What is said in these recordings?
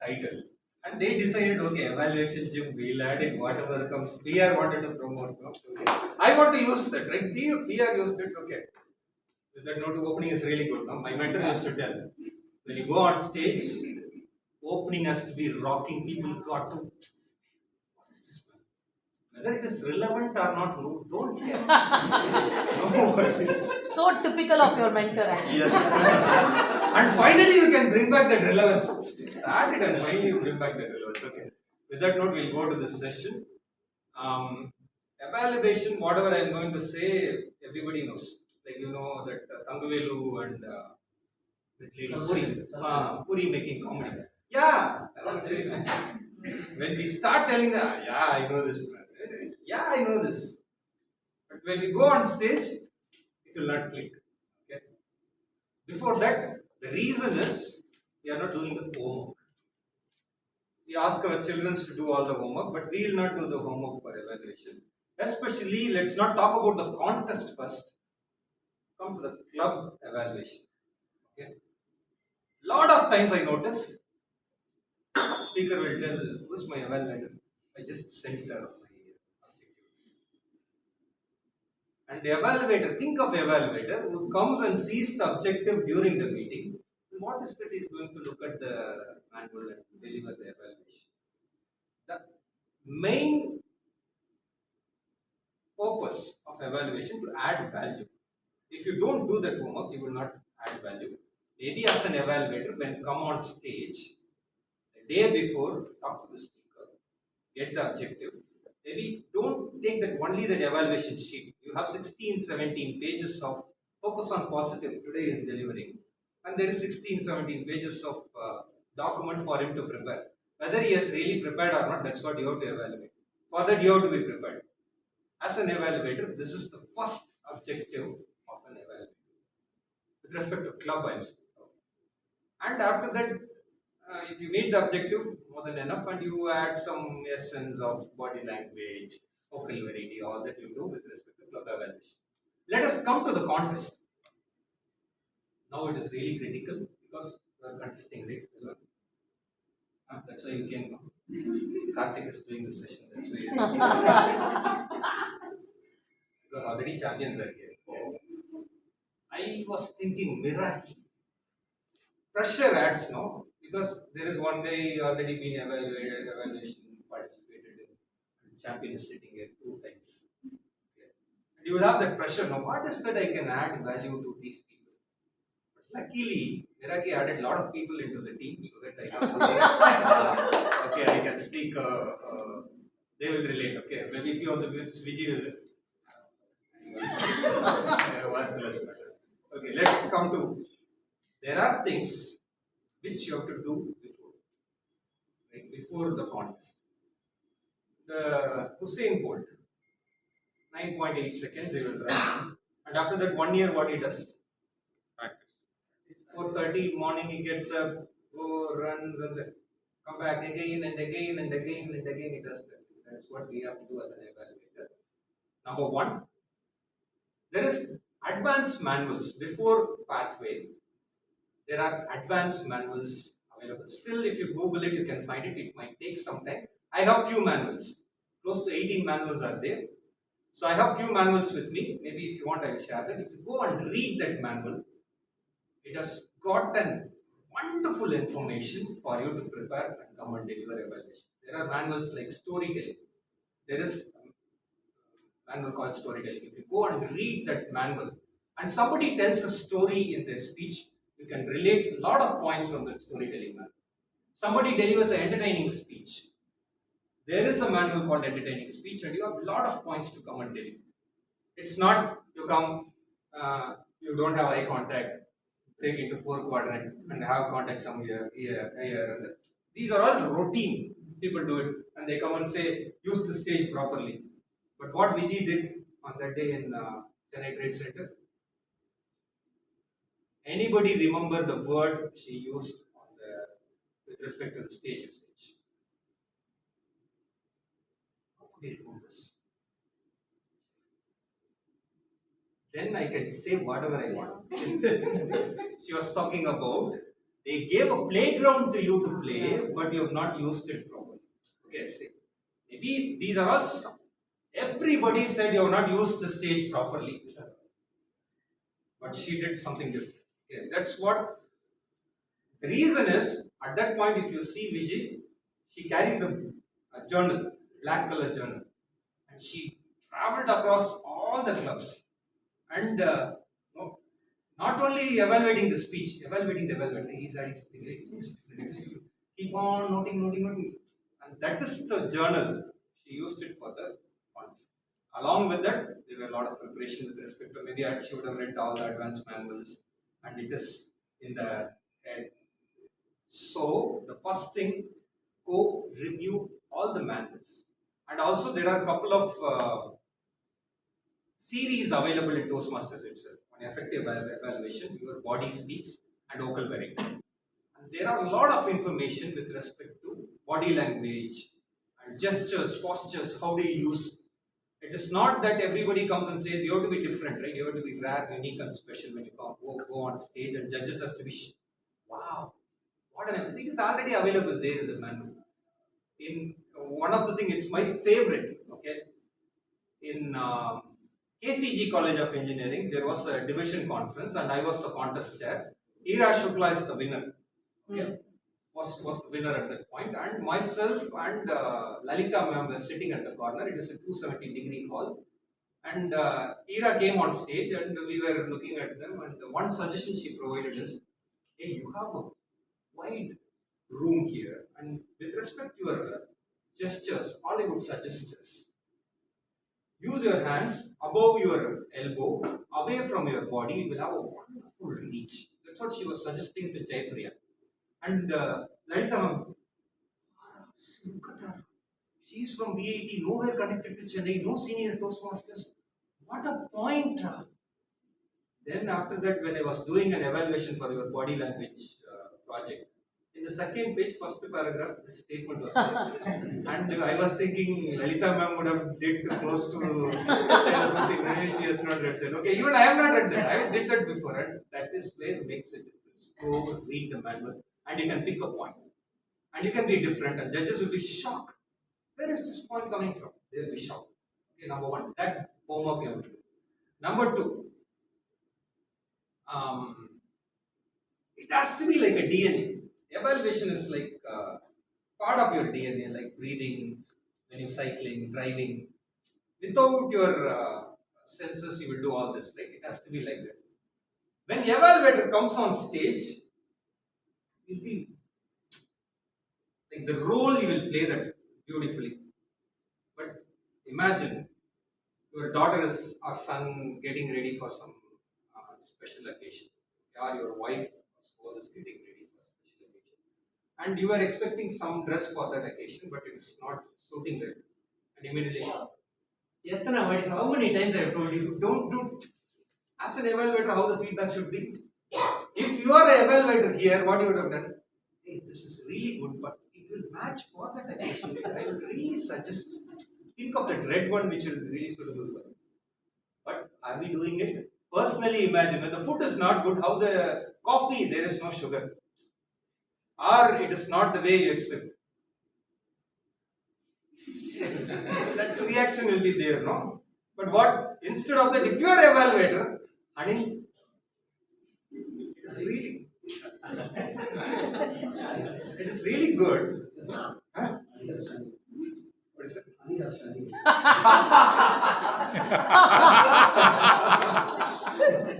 title. And they decided, okay, evaluation gym, we'll add it, whatever comes. PR wanted to promote. No? Okay. I want to use that, right? PR used it, okay. That note opening is really good. No? My mentor used to tell, when you go on stage, opening has to be rocking. People got to, what is this, man? Whether it is relevant or not, no, don't care. No worries. So typical of your mentor, actually. Yes. And finally, you can bring back that relevance. You start it and finally you bring back that relevance. Okay. With that note, we'll go to this session. Evaluation, whatever I'm going to say, everybody knows. Like you know that Tanguvelu and that lady Puri making comedy. Yeah. When we start telling them, yeah, I know this, man. Yeah, I know this. But when we go on stage, it will not click. Okay. Before that, the reason is we are not doing the homework. We ask our children to do all the homework, but we will not do the homework for evaluation. Especially, let's not talk about the contest first. Come to the club evaluation. Okay. Lot of times I notice, speaker will tell, who's my evaluator? I just sent my objective. And the evaluator, think of evaluator who comes and sees the objective during the meeting. What is that he's going to look at the manual and deliver the evaluation? The main purpose of evaluation to add value. If you don't do that homework, you will not add value. Maybe as an evaluator, when come on stage, the day before, talk to the speaker, get the objective. Maybe don't take that only that evaluation sheet. You have 16, 17 pages of focus on positive. Today is delivering. And there is 16, 17 pages of document for him to prepare. Whether he has really prepared or not, that's what you have to evaluate. For that, you have to be prepared. As an evaluator, this is the first objective of an evaluator. With respect to club, I am saying. And after that, if you meet the objective, more than enough, and you add some essence of body language, vocal variety, all that you do with respect to club evaluation. Let us come to the contest. Now it is really critical because we are contesting, right? That's why you came. Karthick is doing the session. That's why you came. Because already champions are here. I was thinking Meraki. Pressure adds, no? Because there is one guy already been evaluation participated in. And champion is sitting here 2 times. Okay. And you will have that pressure. Now, what is that I can add value to these people? But luckily, Meraki added a lot of people into the team so that I have something. Okay, I can speak. They will relate. Okay, maybe few of the Vijay will. Okay, let's come to. There are things which you have to do before, right? Before the contest. The Hussein Bolt, 9.8 seconds he will run, and after that 1 year, what he does? Practice. 4:30 morning he gets up, go runs, and then come back again and again and again and again. He does that. That's what we have to do as an evaluator. Number one, there is advanced manuals before pathway. There are advanced manuals available. Still, if you Google it, you can find it. It might take some time. I have few manuals. Close to 18 manuals are there. So I have few manuals with me. Maybe if you want, I will share them. If you go and read that manual, it has gotten wonderful information for you to prepare and come and deliver evaluation. There are manuals like storytelling. There is a manual called storytelling. If you go and read that manual, and somebody tells a story in their speech, you can relate a lot of points from that storytelling manual. Somebody delivers an entertaining speech. There is a manual called entertaining speech, and you have a lot of points to come and deliver. It's not you come, you don't have eye contact, break into 4 quadrant, and have contact somewhere here. These are all routine. People do it, and they come and say, use the stage properly. But what Vijay did on that day in Chennai Trade Center, anybody remember the word she used on with respect to the stage usage? How could you remember this? Then I can say whatever I want. She was talking about They gave a playground to you to play, but you have not used it properly. Okay, say. Maybe these are all some. Everybody said you have not used the stage properly. But she did something different. Okay, that's what the reason is. At that point, if you see Vijay, she carries a journal, black color journal, and she traveled across all the clubs and no, not only evaluating the speech, evaluating the evaluator. He's adding something. Keep on noting, and that is the journal. She used it for the points. Along with that, there were a lot of preparation with respect to maybe she would have read all the advanced manuals, and it is in the head. So the first thing, go review all the manuals, and also there are a couple of series available in Toastmasters itself on effective evaluation. Your body speaks and vocal variety. And there are a lot of information with respect to body language and gestures, postures, how do you use. It is not that everybody comes and says you have to be different, right? You have to be rare, unique, and special when you go on stage, and judges has to be wow, what an everything is already available there in the manual. In one of the things, it's my favorite. Okay, in KCG College of Engineering, there was a division conference, and I was the contest chair. Ira Shukla is the winner. Okay, was the winner at that point, and myself and Lalita ma'am were sitting at the corner. It is a 270-degree hall, and Ira came on stage, and we were looking at them. And the one suggestion she provided is, "Hey, you have a wide room here, and with respect to your gestures, all I would suggest is use your hands above your elbow, away from your body. It will have a wonderful reach." That's what she was suggesting to Jaipriya. And Lalita ma'am, look at her. She's from VIT, nowhere connected to Chennai, no senior Toastmasters. What a point! Then after that, when I was doing an evaluation for your body language project, in the second page, first paragraph, this statement was there. And I was thinking Lalita ma'am would have did close to 10-15 minutes. She has not read that. Okay, even I have not read that. I did that before, and that is where it makes a difference. Go read the manual, and you can pick a point, and you can be different, and judges will be shocked. Where is this point coming from? They will be shocked. Okay, number one, that homework you have to do. Number two, it has to be like a DNA. Evaluation is like part of your DNA, like breathing, when you're cycling, driving. Without your senses, you will do all this. Like it has to be like that. When the evaluator comes on stage, it will be like the role you will play that beautifully. But imagine your daughter or son getting ready for some special occasion, or your wife is getting ready for a special occasion, and you are expecting some dress for that occasion, but it is not suiting that, and immediately, how many times I have told you, don't do. As an evaluator, how the feedback should be. If you are an evaluator here, what you would have done? Hey, this is really good, but it will match for that occasion. I will really suggest. Think of that red one which will be really suitable for you. But are we doing it? Personally, imagine when the food is not good, how the coffee, there is no sugar. Or it is not the way you expect. That reaction will be there, no? But what, instead of that, if you are an evaluator, honey, it is really good. Huh? What is it?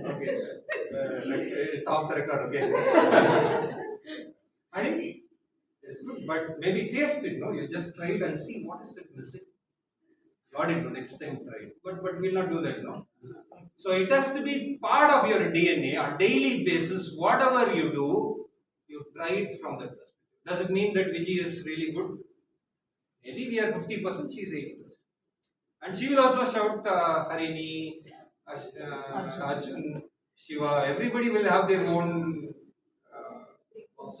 Okay. It's off the record, okay. I think it's good, but maybe taste it, no? You just try it and see what is it missing. Got it, next time try it. But we'll not do that, no? So it has to be part of your DNA on daily basis. Whatever you do, you try it from that perspective. Does it mean that Vijay is really good? Maybe we are 50%, she is 80%. And she will also shout Harini, Arjun, Shiva. Everybody will have their own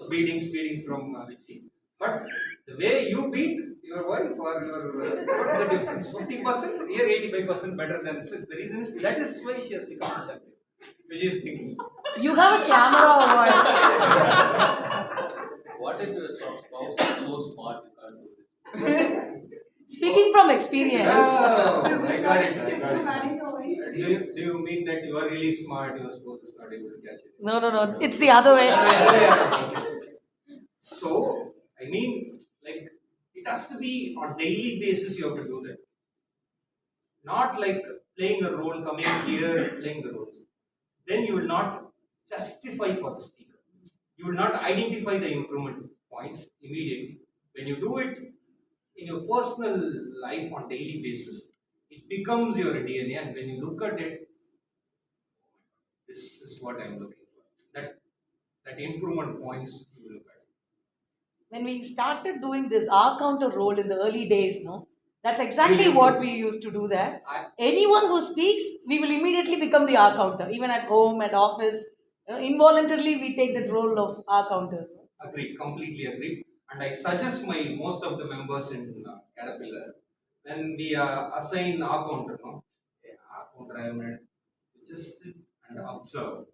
beatings from Vijay. But the way you beat your wife or your what is the difference? 50%, here 85% better than. So the reason is that is why she has become a champion. Vijay is thinking. You have a camera or what? What if your spouse is so smart you can't do this? Speaking from experience. Oh, I got it. I got it. Do you mean that you are really smart, your spouse is not able to catch it? No. It's the other way. So, I mean, like, it has to be on daily basis you have to do that. Not like playing a role, coming here, playing the role. Then you will not justify for the speaker. You will not identify the improvement points immediately. When you do it in your personal life on daily basis, it becomes your DNA, and when you look at it, this is what I'm looking for. That improvement points you will look at. When we started doing this R counter role in the early days, no? That's exactly what we used to do there. Anyone who speaks, we will immediately become the R counter. Even at home, at office, involuntarily we take that role of R counter. Agreed, completely agreed. And I suggest my most of the members in Caterpillar, when we assign our counter, no, our counter, I mean, just sit and observe.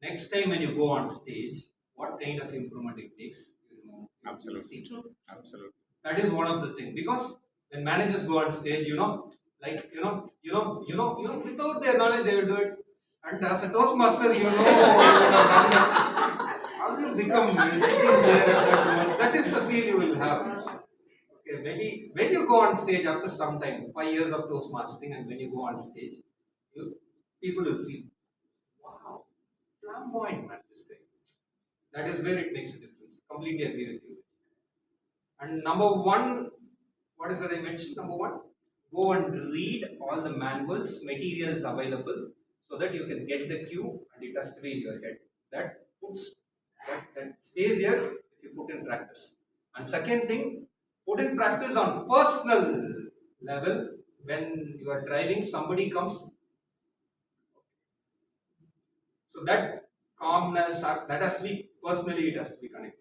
Next time when you go on stage, what kind of improvement it takes, Absolutely. see. True. Absolutely. That is one of the things, because when managers go on stage, like without their knowledge they will do it. And as a toastmaster, you would have done that. How do you become sitting there at that moment? That is the feel you will have. Okay, maybe when you go on stage after some time, 5 years of toastmastering, and when you go on stage, people will feel, wow, flamboyant man, this guy. That is where it makes a difference. Completely agree with you. And number one, what is that I mentioned? Number one, go and read all the manuals, materials available, so that you can get the cue and it has to be in your head. That stays here if you put in practice. And second thing, put in practice on personal level. When you are driving, somebody comes. So that calmness, that has to be personally, it has to be connected.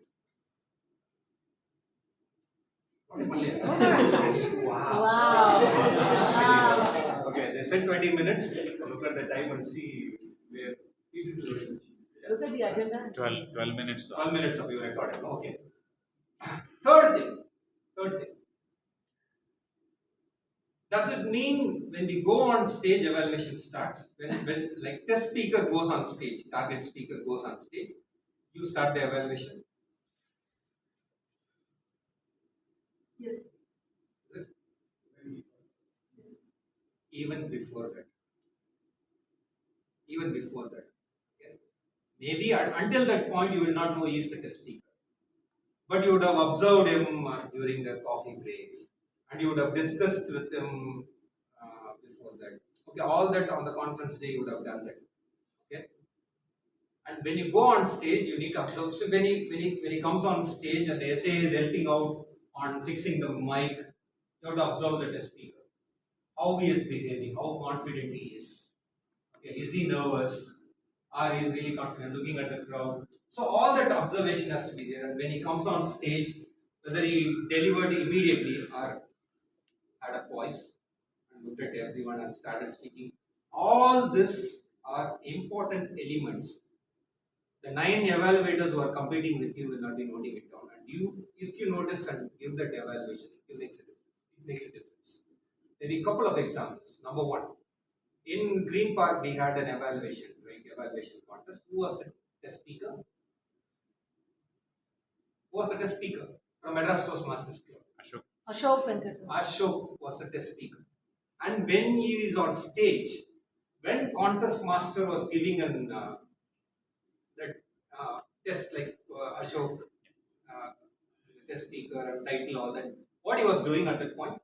Wow. Wow. Okay, they said 20 minutes. Look at the time and see where. Look at the agenda. 12 minutes. 12 minutes of your recording. Okay. Third thing. Does it mean when we go on stage, evaluation starts? When like test speaker goes on stage, target speaker goes on stage, you start the evaluation? Yes. Even before that. Okay. Maybe until that point you will not know he is the test speaker. But you would have observed him during the coffee breaks, and you would have discussed with him before that. Okay, all that on the conference day you would have done that. Okay. And when you go on stage, you need to observe. So when he comes on stage and the SA is helping out on fixing the mic, you have to observe the test speaker. How he is behaving, how confident he is. Okay, is he nervous? Or he is really confident, looking at the crowd. So all that observation has to be there. And when he comes on stage, whether he delivered immediately or had a voice and looked at everyone and started speaking, all this are important elements. The 9 evaluators who are competing with you will not be noting it down. And if you notice and give that evaluation, it makes a difference. It makes a difference. Maybe a couple of examples. Number one, in Green Park, we had an evaluation contest. Who was the test speaker? From Madras Toastmasters Club? Ashok Venkat. Ashok was the test speaker. And when he is on stage, when contest master was giving an test like Ashok, test speaker and title, all that, what he was doing at that point?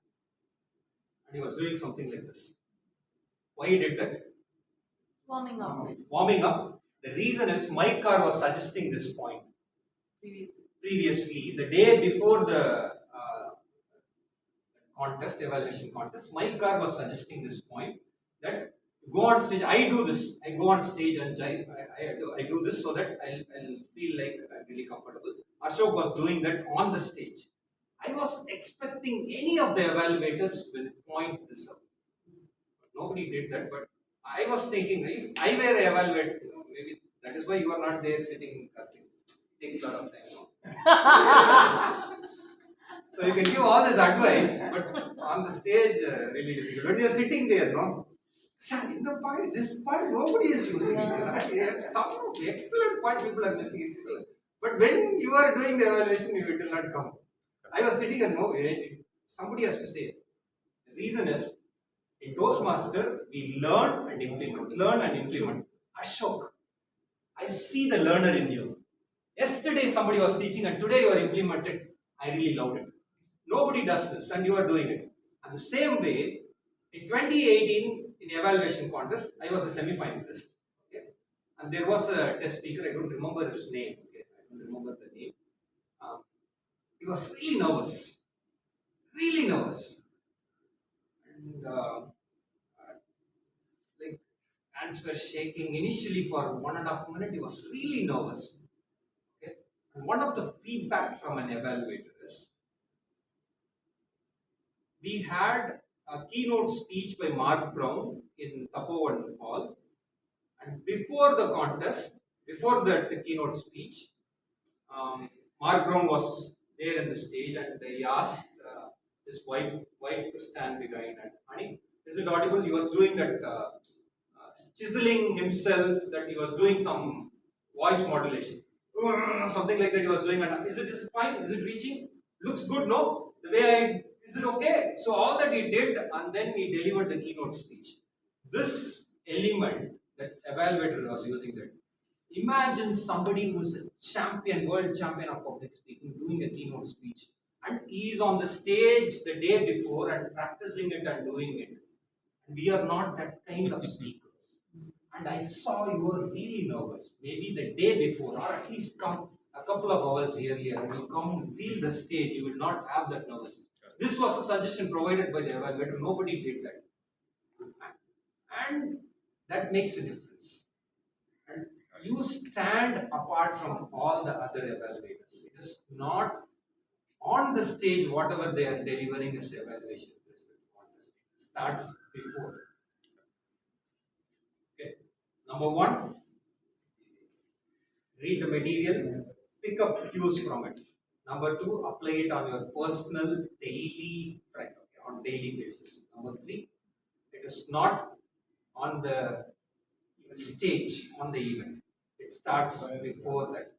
And he was doing something like this. Why he did that? Warming up. The reason is Mike Carr was suggesting this point previously, the day before the evaluation contest. Mike Carr was suggesting this point that go on stage. I do this. I go on stage and I do this so that I'll feel like I'm really comfortable. Ashok was doing that on the stage. I was expecting any of the evaluators will point this out. Nobody did that, but I was thinking if I were evaluated, maybe That is why you are not there sitting. Karthick. Takes a lot of time. No? So you can give all this advice, but on the stage, really difficult. When you are sitting there, no, sir, in the point, this part nobody is using it. Some excellent point people are missing excellent. But when you are doing the evaluation, it will not come. I was sitting and no, somebody has to say it. The reason is, in Toastmaster, we learn and implement. Ashok, I see the learner in you. Yesterday somebody was teaching and today you are implemented. I really loved it. Nobody does this and you are doing it. And the same way, in 2018, in evaluation contest, I was a semi-finalist. Okay? And there was a test speaker, I don't remember his name. Okay? I don't remember the name. He was really nervous. And like hands were shaking. Initially, for 1.5 minutes, he was really nervous. Okay? And one of the feedback from an evaluator is, we had a keynote speech by Mark Brown in Tapovan Hall, and before the contest, before the keynote speech, Mark Brown was there in the stage and he asked his wife to stand behind. And honey, is it audible? He was doing that chiseling himself, that he was doing some voice modulation, something like that he was doing. And is it fine? Is it reaching? Looks good, no? The way is it okay? So all that he did, and then he delivered the keynote speech. This element that evaluator was using, that imagine somebody who's a champion, world champion of public speaking, doing a keynote speech, and he is on the stage the day before and practicing it and doing it. And we are not that kind of speakers. And I saw you were really nervous. Maybe the day before, or at least come a couple of hours earlier, and you come feel the stage, you will not have that nervousness. This was a suggestion provided by the evaluator. Nobody did that. And that makes a difference. And you stand apart from all the other evaluators. It is not on the stage, whatever they are delivering as evaluation. It starts before. Okay. Number one, read the material, pick up cues from it. Number two, apply it on your personal daily front, okay, on daily basis. Number three, it is not on the stage, on the event. It starts before that.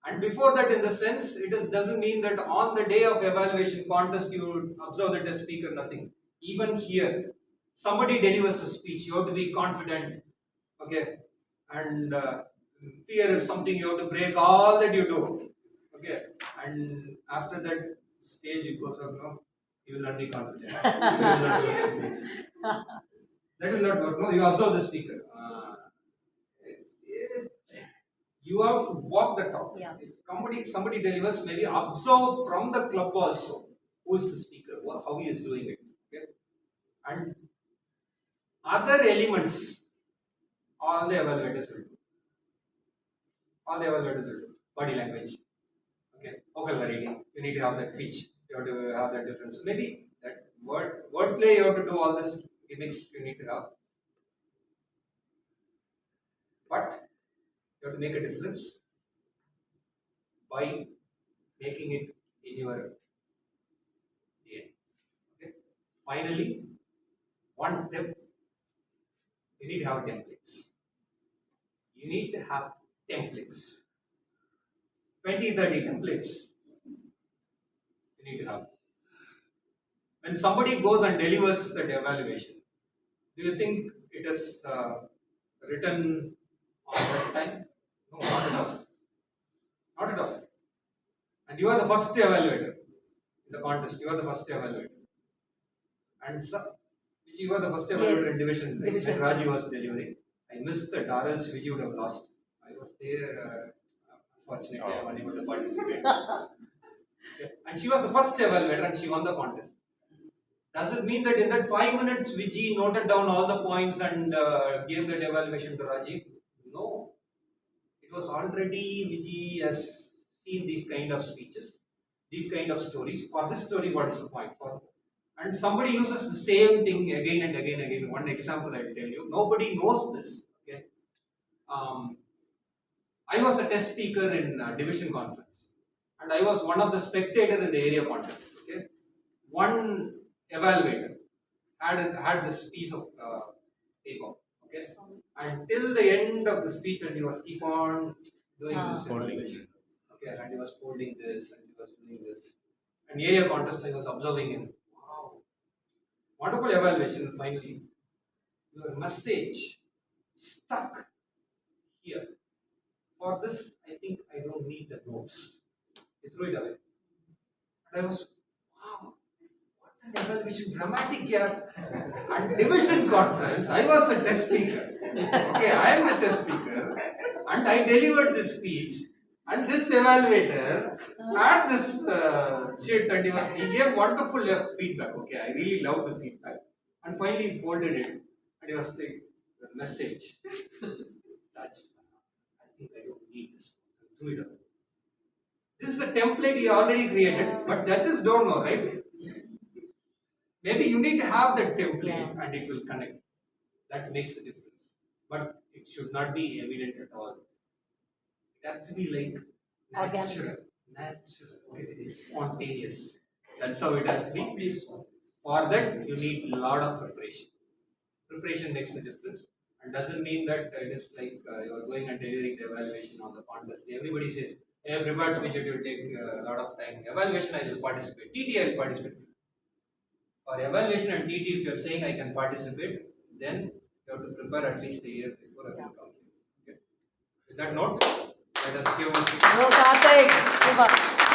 And before that, in the sense, doesn't mean that on the day of evaluation contest you observe the test speaker, nothing. Even here, somebody delivers a speech, you have to be confident, okay? And fear is something you have to break all that you do, okay? And after that stage, it goes up, no, you will not be confident. That will not work. No, you observe the speaker. You have to walk the talk. Yeah. If somebody delivers, maybe observe from the club also who is the speaker, how he is doing it. Okay? And other elements, all the evaluators will do. Body language. Okay. Vocal variety. You need to have that pitch. You have to have that difference. Maybe that wordplay, you have to do all this gimmicks you need to have. But you have to make a difference by making it in your DNA. Okay. Finally, one tip, you need to have templates. 20, 30 templates. You need to have. When somebody goes and delivers that evaluation, do you think it is written on that time? No, not at all. Not at all. And you are the first evaluator in the contest. You are the first evaluator. And you were the first evaluator in division. Right? Division. And Raji was delivering. I missed that, or else Vijay would have lost. I was there. Unfortunately, I was unable to participate. Okay. And she was the first evaluator and she won the contest. Does it mean that in that 5 minutes, Vijay noted down all the points and gave that evaluation to Raji? No. It was already Vijay has seen these kind of speeches, these kind of stories. For this story, what is the point? And somebody uses the same thing again and again. One example I will tell you. Nobody knows this. Okay? I was a test speaker in division conference, and I was one of the spectators in the area contest. Okay, one evaluator had this piece of paper. Okay, and till the end of the speech, and he was keep on doing this evaluation. Okay, and he was folding this, and he was doing this. And area contest, I was observing him. Wow, wonderful evaluation. Finally, your message stuck here. For this, I think I don't need the notes. I threw it away. And I was, wow, what an evaluation, dramatic gap. And division conference, I was the test speaker. Okay, I am the test speaker. And I delivered this speech. And this evaluator had this shit, and he gave wonderful feedback. Okay, I really loved the feedback. And finally, he folded it. And he was saying, the message. Touched. I think I don't need this. So threw it away. This is a template he already created, but judges don't know, right? Maybe you need to have that template and it will connect. That makes a difference. But it should not be evident at all. It has to be like natural, okay, spontaneous. That's how it has to be. For that, you need a lot of preparation. Preparation makes a difference. And doesn't mean that it is like you are going and delivering the evaluation on the contest. Everybody says, hey, prepared speech, it will take a lot of time. Evaluation, I will participate. TT, I will participate. For evaluation and TT, if you are saying I can participate, then you have to prepare at least a year before I will come here. Okay. With that note, let us give. Karthick, super.